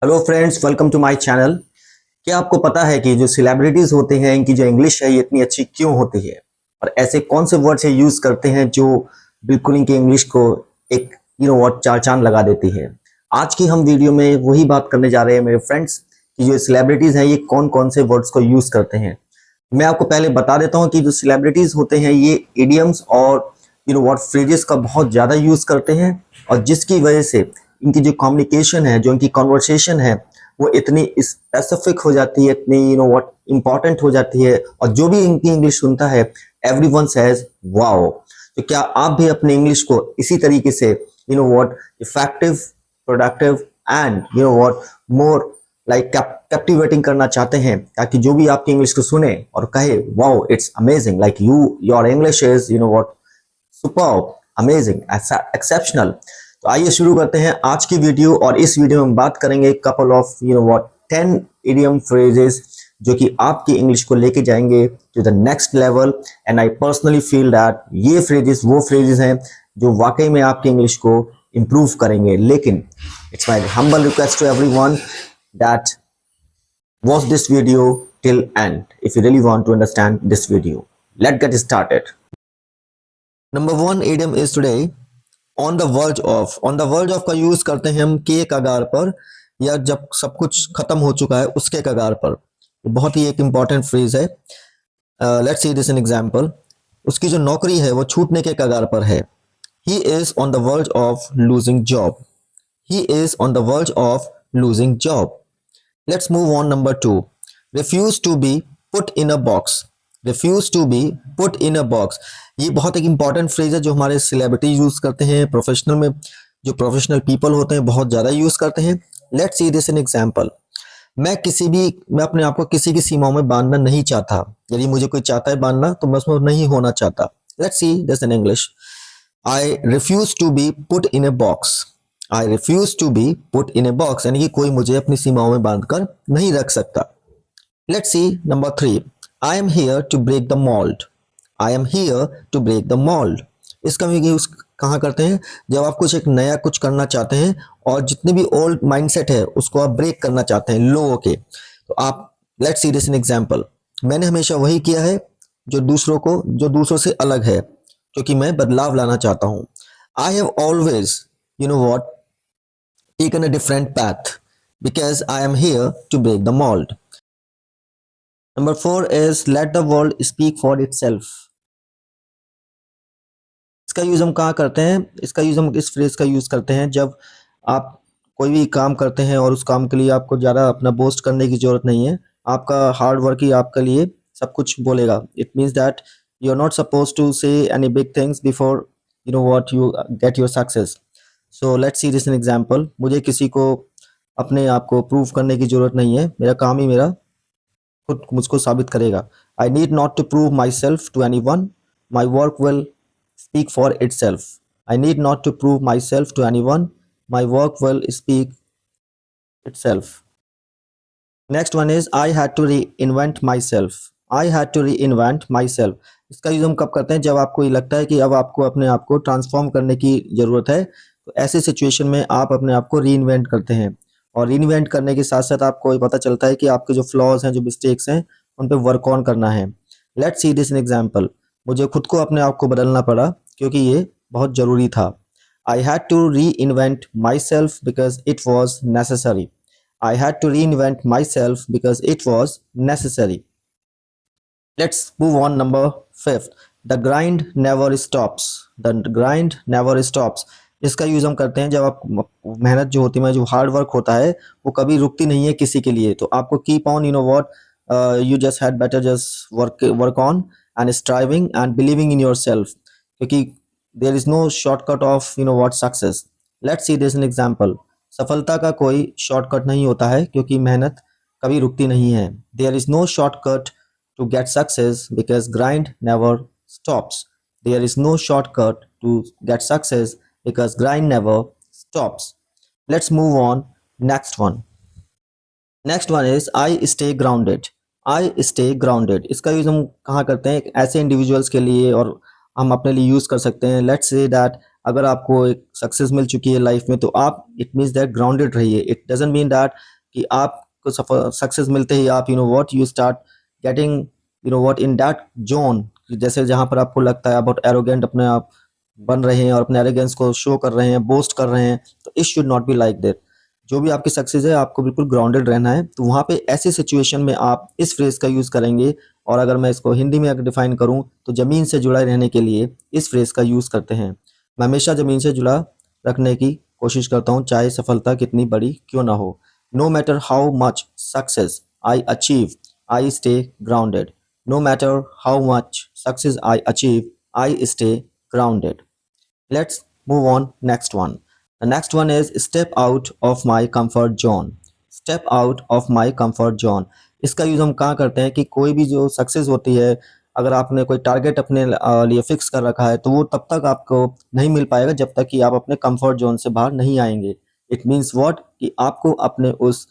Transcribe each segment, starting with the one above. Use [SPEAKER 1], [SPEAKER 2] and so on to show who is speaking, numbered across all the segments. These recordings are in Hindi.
[SPEAKER 1] Hello friends, welcome to my channel. क्या आपको पता है कि जो सेलिब्रिटीज होते हैं इनकी जो इंग्लिश है ये इतनी अच्छी क्यों होती है, और ऐसे कौन से वर्ड्स यूज करते हैं जो बिल्कुल इनकी इंग्लिश को एक व्हाट चार चांद लगा देती है। आज की हम वीडियो में वही बात करने जा रहे हैं मेरे फ्रेंड्स कि जो सेलिब्रिटीज हैं ये कौन कौन से वर्ड्स को यूज करते हैं। मैं आपको पहले बता देता हूँ कि जो सेलिब्रिटीज होते हैं ये इडियम्स और व्हाट फ्रेजेस का बहुत ज्यादा यूज करते हैं, और जिसकी वजह से इनकी जो कम्युनिकेशन है, जो इनकी कन्वर्सेशन है, वो इतनी स्पेसिफिक हो जाती है, इतनी व्हाट इंपॉर्टेंट हो जाती है, और जो भी इनकी इंग्लिश सुनता है एवरीवन सेज वाओ। तो क्या आप भी अपने इंग्लिश को इसी तरीके से what effective, productive and what more like captivating करना चाहते हैं, ताकि जो भी आपकी इंग्लिश को सुने और कहे wow it's amazing, like your English is what superb, amazing, exceptional. तो आइए शुरू करते हैं आज की वीडियो, और इस वीडियो में हम बात करेंगे कपल ऑफ 10 इडियम फ्रेजेस जो कि आपकी इंग्लिश को लेके जाएंगे to the next level. And I personally feel that ये फ्रेजेस वो फ्रेजेस हैं जो वाकई में आपकी इंग्लिश को इंप्रूव करेंगे। लेकिन it's my humble request to everyone that watch this video till end if you really want to understand this video. Let's get started. Number one idiom is today on the verge of. On the verge of का यूज करते हैं हम के कगार पर, या जब सब कुछ खत्म हो चुका है उसके कगार पर। बहुत ही एक इंपॉर्टेंट फ्रेज है। Let's see this in example. उसकी जो नौकरी है वो छूटने के कगार पर है। He is on the verge of losing job. He is on the verge of losing job. Let's move on. Number two, refuse to be put in a box. Refuse to be put in a box. ये बहुत एक इंपॉर्टेंट फ्रेज है जो हमारे सेलिब्रिटी यूज करते हैं, प्रोफेशनल में जो प्रोफेशनल पीपल होते हैं बहुत ज्यादा यूज करते हैं। Let's see this in example. मैं अपने आप को किसी की सीमाओं में बांधना नहीं चाहता। यदि मुझे कोई चाहता है बांधना तो मैं उसमें नहीं होना चाहता। Let's see this in English. I refuse to be put in a box. I refuse to be put in a box, यानी कि कोई मुझे अपनी सीमाओं में बांधकर नहीं रख सकता। Let's see number 3. I am here to break the mold. I am here to break the mold. इसका यूज कहाँ करते हैं? जब आप कुछ एक नया कुछ करना चाहते हैं और जितने भी ओल्ड माइंडसेट है उसको आप ब्रेक करना चाहते हैं लोगों के, तो आप let's see this in example. मैंने हमेशा वही किया है जो दूसरों से अलग है, क्योंकि मैं बदलाव लाना चाहता हूँ। I have always taken a different path because I am here to break the mold. Number 4 is let the world speak for itself. इसका यूज हम कहाँ करते हैं? इस फ्रेज का यूज करते हैं जब आप कोई भी काम करते हैं और उस काम के लिए आपको ज़्यादा अपना बोस्ट करने की जरूरत नहीं है। आपका हार्ड वर्क ही आपके लिए सब कुछ बोलेगा। It means that you are not suppose to say any big things before you get your success. So let's see this in example. मुझे किसी को अपने आप को प्रूव करने की जरूरत नहीं है। मेरा काम ही मेरा खुद मुझको साबित करेगा। I need not to prove myself to anyone. My work will speak for itself. I need not to prove myself to anyone. My work will speak itself. Next one is I had to reinvent myself. I had to reinvent myself. इसका यूज हम कब करते हैं? जब आपको ये लगता है कि अब आपको अपने आप को ट्रांसफॉर्म करने की जरूरत है, तो ऐसे सिचुएशन में आप अपने आप को रीइन्वेंट करते हैं, और रीइन्वेंट करने के साथ साथ आपको ये पता चलता है कि आपके जो फ्लॉज हैं, जो मिस्टेक्स हैं, उन पे वर्क ऑन करना है। Let's see this in example. मुझे खुद को अपने आप को बदलना पड़ा क्योंकि ये बहुत जरूरी था। I had to reinvent myself because it was necessary. I had to reinvent myself because it was necessary. Let's move on. Number 5. The grind never stops. The grind never stops. इसका यूज हम करते हैं जब आप मेहनत जो होती है, जो हार्ड वर्क होता है, वो कभी रुकती नहीं है किसी के लिए। तो आपको keep on you just had better just work on and striving and believing in yourself, क्योंकि there is no shortcut of success. Let's see this an example. सफलता का कोई शॉर्टकट नहीं होता है क्योंकि मेहनत कभी रुकती नहीं है। There is no shortcut to get success because grind never stops. There is no shortcut to get success because grind never stops. Let's move on. Next one. Next one is I stay grounded. I stay grounded. इसका यूज हम कहाँ करते हैं? ऐसे इंडिविजुअल्स के लिए, और हम अपने लिए यूज कर सकते हैं। Let's say that अगर आपको एक सक्सेस मिल चुकी है लाइफ में तो आप इट मीन्स दैट ग्राउंडेड रहिए। इट डजंट मीन दैट कि आपको सक्सेस मिलते ही आप what you start getting what in that zone, जैसे जहां पर आपको लगता है बहुत एरोगेंट अपने आप बन रहे हैं और अपने एरोगेंस को शो कर रहे हैं, बोस्ट कर रहे हैं, तो it should not be like that. जो भी आपकी सक्सेस है आपको बिल्कुल ग्राउंडेड रहना है। तो वहां पे ऐसी सिचुएशन में आप इस फ्रेज का यूज करेंगे। और अगर मैं इसको हिंदी में अगर डिफाइन करूं तो जमीन से जुड़ा रहने के लिए इस फ्रेज का यूज करते हैं। मैं हमेशा जमीन से जुड़ा रखने की कोशिश करता हूं, चाहे सफलता कितनी बड़ी क्यों ना हो। No matter how much success I achieve, I stay grounded. No matter how much success I achieve, I stay grounded. Let's move on next one. The next one is step out of my comfort zone. Step out of my comfort zone. इसका यूज हम कहाँ करते हैं कि कोई भी जो सक्सेस होती है, अगर आपने कोई टारगेट अपने लिए फिक्स कर रखा है तो वो तब तक आपको नहीं मिल पाएगा जब तक कि आप अपने कंफर्ट जोन से बाहर नहीं आएंगे। इट मीन्स व्हाट कि आपको अपने उस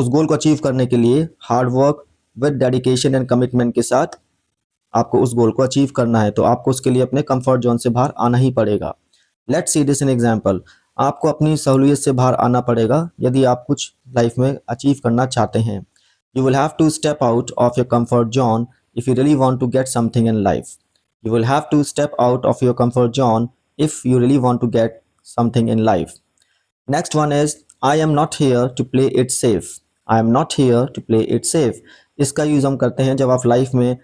[SPEAKER 1] गोल को अचीव करने के लिए hard work with dedication and commitment के साथ आपको उस गोल को अचीव करना है, तो आपको उसके लिए अपने कंफर्ट जोन से बाहर आना ही पड़ेगा। Let's see this in example. आपको अपनी सहूलियत से बाहर आना पड़ेगा यदि आप कुछ लाइफ में अचीव करना चाहते हैं। You will have to step out of your comfort zone if you really want to get something in life. You will have to step out of your comfort zone if you really want to get something in life. Next one is I am not here to play it safe. I am not here to play it safe. इसका यूज हम करते हैं जब आप लाइफ में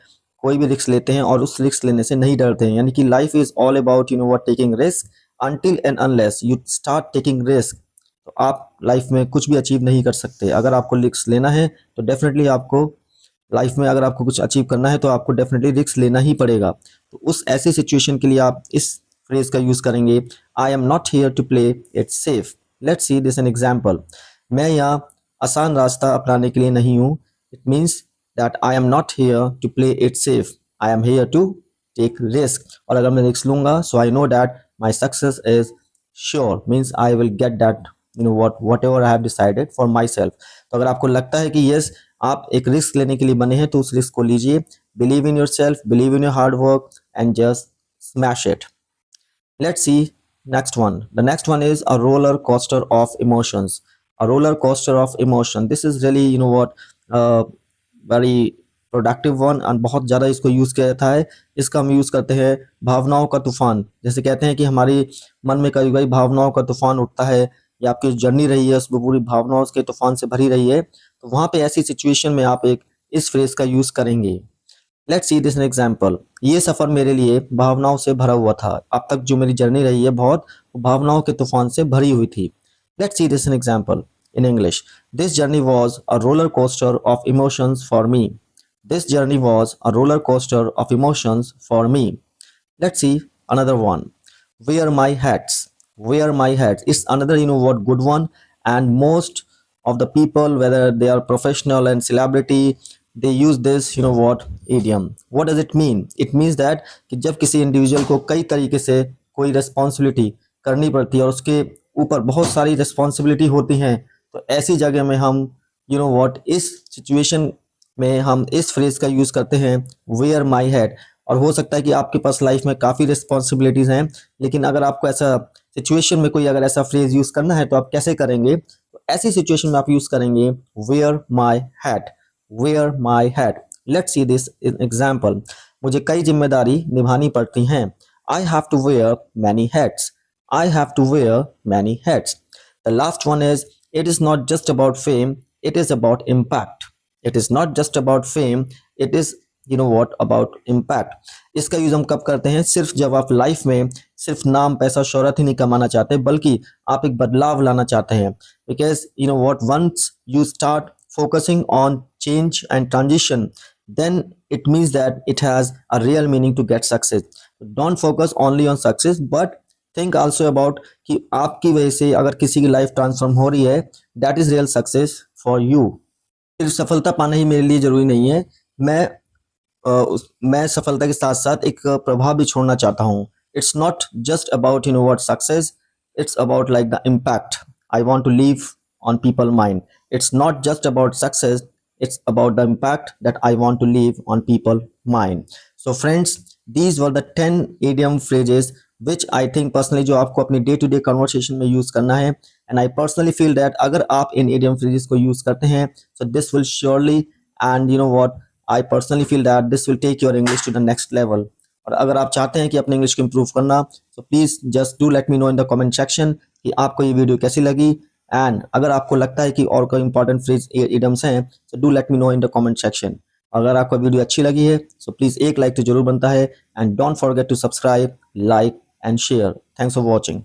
[SPEAKER 1] कोई भी रिस्क लेते हैं और उस रिस्क लेने से नहीं डरते हैं। यानी कि life is all about what taking risk until and unless you start taking risk, तो आप लाइफ में कुछ भी अचीव नहीं कर सकते। अगर आपको रिस्क लेना है तो डेफिनेटली आपको लाइफ में अगर आपको कुछ अचीव करना है तो आपको डेफिनेटली रिस्क लेना ही पड़ेगा। तो उस ऐसी सिचुएशन के लिए आप इस फ्रेज का यूज करेंगे, I am not here to play it safe. Let's see this an example. मैं यहाँ आसान रास्ता अपनाने के लिए नहीं हूँ। It means that I am not here to play it safe. I am here to take risk. और अगर मैं रिस्क लूंगा so I know that my success is sure, means I will get that whatever I have decided for myself. तो अगर आपको लगता है कि yes आप एक रिस्क लेने के लिए बने हैं तो उस रिस्क को लीजिए। Believe in yourself, believe in your hard work and just smash it. Let's see next one. The next one is a roller coaster of emotions. A roller coaster of emotion. This is really very productive one और बहुत ज़्यादा इसको यूज़ किया जाता है। इसका हम यूज़ करते हैं भावनाओं का तूफान। जैसे कहते हैं कि हमारी मन में कभी कभी भावनाओं का तूफान उठता है या आपकी जर्नी रही है उसमें पूरी भावनाओं के तूफान से भरी रही है, तो वहाँ पे ऐसी सिचुएशन में आप एक इस फ्रेज का यूज़ करेंगे। Let's see this an example. ये सफ़र मेरे लिए भावनाओं से भरा हुआ था। अब तक जो मेरी जर्नी रही है बहुत भावनाओं के तूफान से भरी हुई थी। Let's see this an example in English. This journey was a roller coaster of emotions for me. This journey was a roller coaster of emotions for me. Let's see another one. Wear my hats. Wear my hats. It's another what good one, and most of the people, whether they are professional and celebrity, they use this what idiom. What does it mean? It means that कि जब किसी इंडिविजुअल को कई तरीके से कोई रिस्पॉन्सिबिलिटी करनी पड़ती है और उसके ऊपर बहुत सारी रिस्पॉन्सिबिलिटी होती हैं, तो ऐसी जगह में हम इस सिचुएशन में हम इस फ्रेज का यूज़ करते हैं वेयर माई हेड। और हो सकता है कि आपके पास लाइफ में काफ़ी रिस्पॉन्सिबिलिटीज़ हैं, लेकिन अगर आपको ऐसा सिचुएशन में कोई अगर ऐसा फ्रेज यूज़ करना है तो आप कैसे करेंगे? तो ऐसी सिचुएशन में आप यूज़ करेंगे wear my head. Wear my head. Let's see this example. मुझे कई जिम्मेदारी निभानी पड़ती हैं। I have to wear many heads. I have to wear many heads. The last one is it is not just about fame, it is about impact. It is not just about fame, it is about impact. इसका यूज हम कब करते हैं? सिर्फ जब आप लाइफ में सिर्फ नाम पैसा शोहरत ही नहीं कमाना चाहते बल्कि आप एक बदलाव लाना चाहते हैं। Because once you start focusing on change and transition, then it means that it has a real meaning to get success. Don't focus only on success, but think also about कि आपकी वजह से अगर किसी की लाइफ ट्रांसफॉर्म हो रही है, that is real success for you. सिर्फ सफलता पाना ही मेरे लिए जरूरी नहीं है, मैं सफलता के साथ साथ एक प्रभाव भी छोड़ना चाहता हूँ। It's not just about what success, it's about like the impact I want to leave on people mind. It's not just about success, it's about the impact that I want to leave on people mind. So friends, these were the 10 idiom phrases which I think personally जो आपको अपनी डे टू डे कन्वर्सेशन में यूज करना है। And I personally feel that अगर आप इन इडियम फ्रेजेस को यूज करते हैं so this will surely and you know what I personally feel that this will take your English to the next level. और अगर आप चाहते हैं कि अपने इंग्लिश को इम्प्रूव करना so please just do let me know in the comment section कि आपको ये वीडियो कैसी लगी। एंड अगर आपको लगता है कि और कोई इंपॉर्टेंट फ्रेज इडियम्स हैं so do let me know in the comment section. अगर आपको वीडियो अच्छी लगी है सो प्लीज एक लाइक तो जरूर बनता है। And don't forget to subscribe, like and share. Thanks for watching.